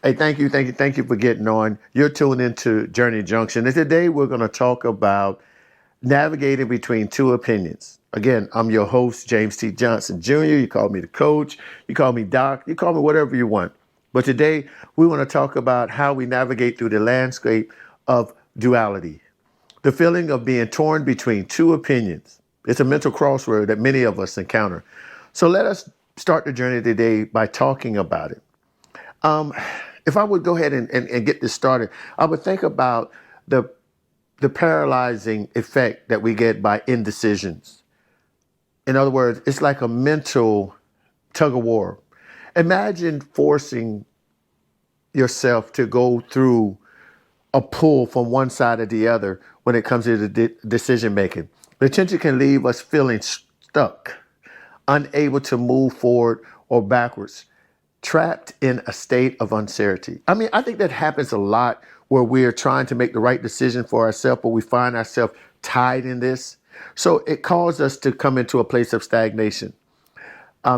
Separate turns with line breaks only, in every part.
Hey, thank you for getting on. You're tuned into Journey Junction, and today we're going to talk about navigating between two opinions. Again, I'm your host, James T. Johnson Jr. You call me the coach, you call me Doc, you call me whatever you want. But today we want to talk about how we navigate through the landscape of duality, the feeling of being torn between two opinions. It's a mental crossroad that many of us encounter. So let us start the journey today by talking about it. Um, if I would go ahead and get this started, I would think about the the paralyzing effect that we get by indecisions. In other words, it's like a mental tug of war. Imagine forcing yourself to go through a pull from one side or the other when it comes to the decision making. The tension can leave us feeling stuck, unable to move forward or backwards, trapped in a state of uncertainty. I mean, I think that happens a lot where we're trying to make the right decision for ourselves, but we find ourselves tied in this. So it caused us to come into a place of stagnation.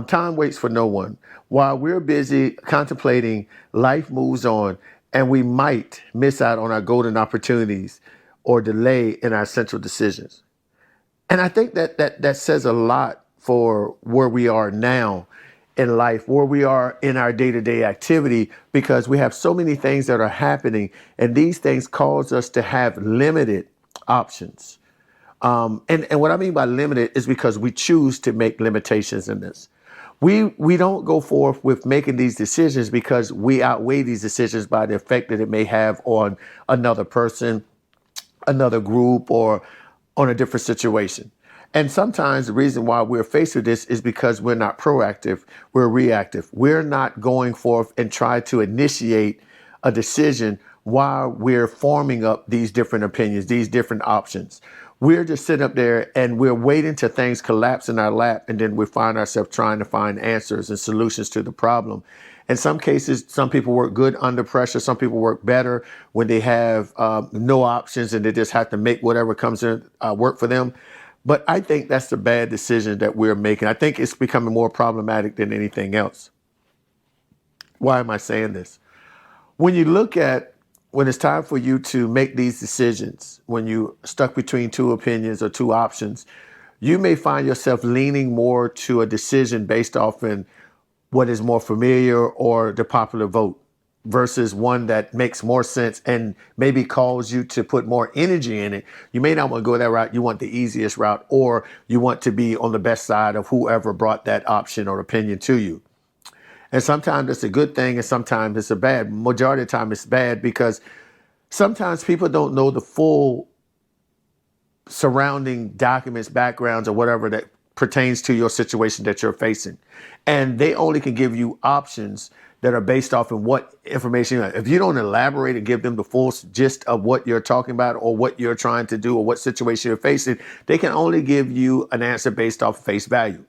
Time waits for no one. While we're busy contemplating, life moves on, and we might miss out on our golden opportunities or delay in our central decisions. And I think that says a lot for where we are now in life, where we are in our day-to-day activity, because we have so many things that are happening, and these things cause us to have limited options. And what I mean by limited is because we choose to make limitations in this. We don't go forth with making these decisions because we outweigh these decisions by the effect that it may have on another person, another group, or on a different situation. And sometimes the reason why we're faced with this is because we're not proactive, we're reactive. We're not going forth and try to initiate a decision while we're forming up these different opinions, these different options. We're just sitting up there and we're waiting till things collapse in our lap, and then we find ourselves trying to find answers and solutions to the problem. In some cases, some people work good under pressure. Some people work better when they have no options and they just have to make whatever comes in work for them. But I think that's the bad decision that we're making. I think it's becoming more problematic than anything else. Why am I saying this? When you look at when it's time for you to make these decisions, when you're stuck between two opinions or two options, you may find yourself leaning more to a decision based off in what is more familiar or the popular vote versus one that makes more sense and maybe calls you to put more energy in it. You may not want to go that route. You want the easiest route, or you want to be on the best side of whoever brought that option or opinion to you. And sometimes it's a good thing and sometimes it's a bad. Majority of the time it's bad because sometimes people don't know the full surrounding documents, backgrounds, or whatever that pertains to your situation that you're facing. And they only can give you options that are based off of what information you have. If you don't elaborate and give them the full gist of what you're talking about or what you're trying to do or what situation you're facing, they can only give you an answer based off face value.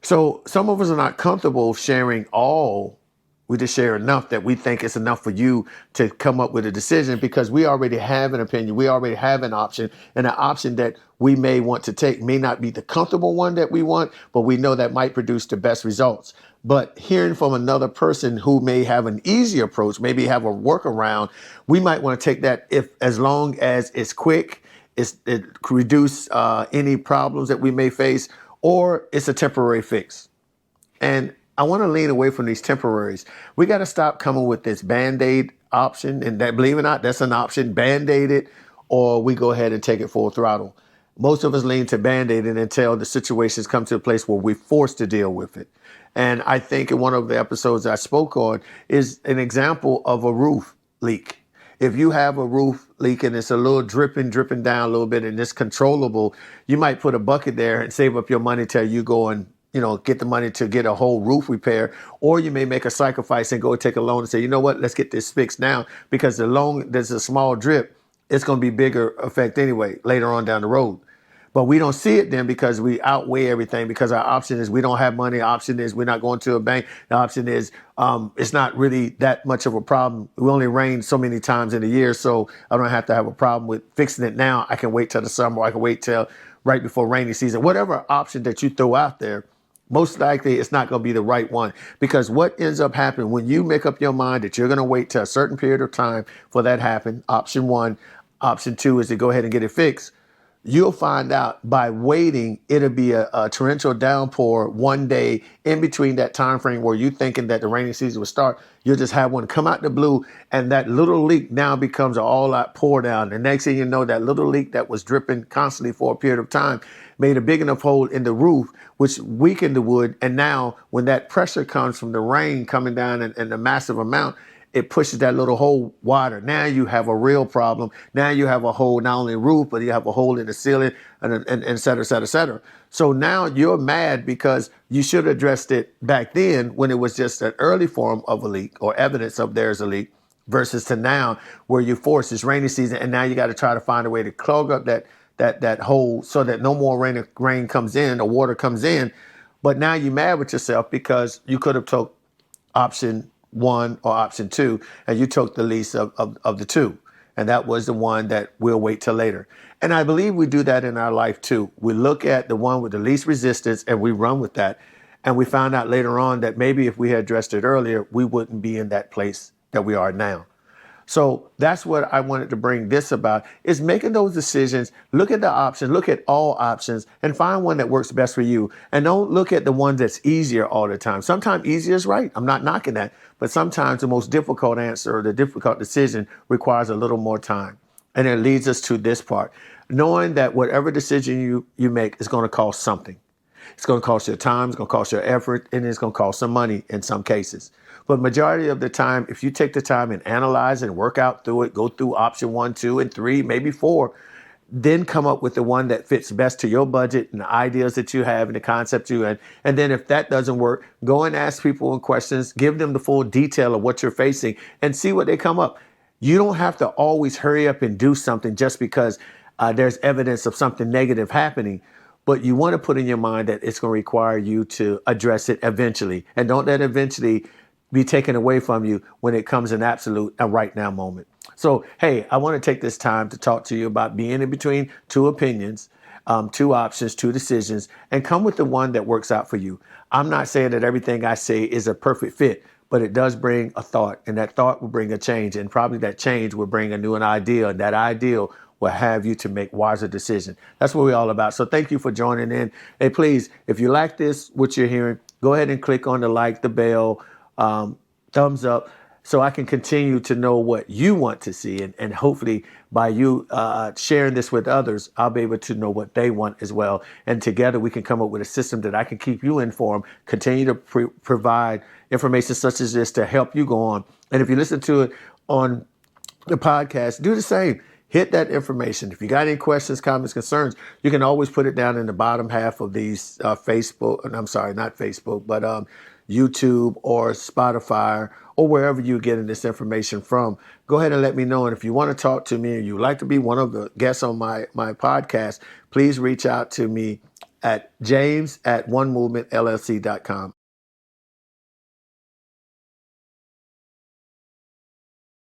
So some of us are not comfortable sharing all. We just share enough that we think it's enough for you to come up with a decision because we already have an opinion. We already have an option, and an option that we may want to take may not be the comfortable one that we want, but we know that might produce the best results. But hearing from another person who may have an easier approach, maybe have a workaround, we might want to take that if as long as it's quick, it reduce any problems that we may face, or it's a temporary fix. And I want to lean away from these temporaries. We got to stop coming with this Band-Aid option. And that, believe it or not, that's an option. Band-Aid it, or we go ahead and take it full throttle. Most of us lean to Band-Aid it until the situations come to a place where we're forced to deal with it. And I think in one of the episodes I spoke on is an example of a roof leak. If you have a roof leak and it's a little dripping down a little bit and it's controllable, you might put a bucket there and save up your money till you go and get the money to get a whole roof repair. Or you may make a sacrifice and go take a loan and say, you know what, let's get this fixed now because the loan, there's a small drip, it's going to be bigger effect anyway later on down the road. But we don't see it then because we outweigh everything because our option is we don't have money. The option is we're not going to a bank. The option is it's not really that much of a problem. We only rain so many times in a year, so I don't have to have a problem with fixing it now. I can wait till the summer. Or I can wait till right before rainy season. Whatever option that you throw out there, most likely it's not going to be the right one, because what ends up happening when you make up your mind that you're going to wait till a certain period of time for that to happen, option one, option two is to go ahead and get it fixed. You'll find out by waiting, it'll be a torrential downpour one day in between that time frame where you thinking that the rainy season will start. You'll just have one come out the blue, and that little leak now becomes an all-out pour down. The next thing you know, that little leak that was dripping constantly for a period of time made a big enough hole in the roof, which weakened the wood. And now when that pressure comes from the rain coming down in a massive amount, it pushes that little hole wider. Now you have a real problem. Now you have a hole not only in the roof, but you have a hole in the ceiling, and et cetera, et cetera, et cetera. So now you're mad because you should have addressed it back then when it was just an early form of a leak or evidence of there's a leak, versus to now where you force this rainy season, and now you got to try to find a way to clog up that hole so that no more rain comes in or water comes in. But now you're mad with yourself because you could have took option one or option two, and you took the least of the two. And that was the one that we'll wait till later. And I believe we do that in our life too. We look at the one with the least resistance and we run with that. And we found out later on that maybe if we had addressed it earlier, we wouldn't be in that place that we are now. So that's what I wanted to bring this about, is making those decisions. Look at the options, look at all options, and find one that works best for you. And don't look at the one that's easier all the time. Sometimes easier is right. I'm not knocking that. But sometimes the most difficult answer or the difficult decision requires a little more time. And it leads us to this part, knowing that whatever decision you make is going to cost something. It's going to cost your time, it's going to cost your effort, and it's going to cost some money in some cases. But majority of the time, if you take the time and analyze and work out through it, go through option 1, 2, and 3, maybe 4, then come up with the one that fits best to your budget and the ideas that you have and the concept you have. And then if that doesn't work, go and ask people questions, give them the full detail of what you're facing and see what they come up. You don't have to always hurry up and do something just because there's evidence of something negative happening. But you want to put in your mind that it's going to require you to address it eventually. And don't let eventually be taken away from you when it comes an absolute and right now moment. So, hey, I want to take this time to talk to you about being in between two opinions, two options, two decisions, and come with the one that works out for you. I'm not saying that everything I say is a perfect fit, but it does bring a thought, and that thought will bring a change, and probably that change will bring a new idea, and that ideal will have you to make wiser decisions. That's what we're all about. So thank you for joining in. Hey, please, if you like this, what you're hearing, go ahead and click on the like, the bell, thumbs up, so I can continue to know what you want to see. And hopefully by you sharing this with others, I'll be able to know what they want as well. And together we can come up with a system that I can keep you informed, continue to provide information such as this to help you go on. And if you listen to it on the podcast, do the same. Hit that information. If you got any questions, comments, concerns, you can always put it down in the bottom half of these Facebook, and I'm sorry, not Facebook, but YouTube or Spotify or wherever you're getting this information from. Go ahead and let me know. And if you want to talk to me and you'd like to be one of the guests on my podcast, please reach out to me at james@onemovementllc.com.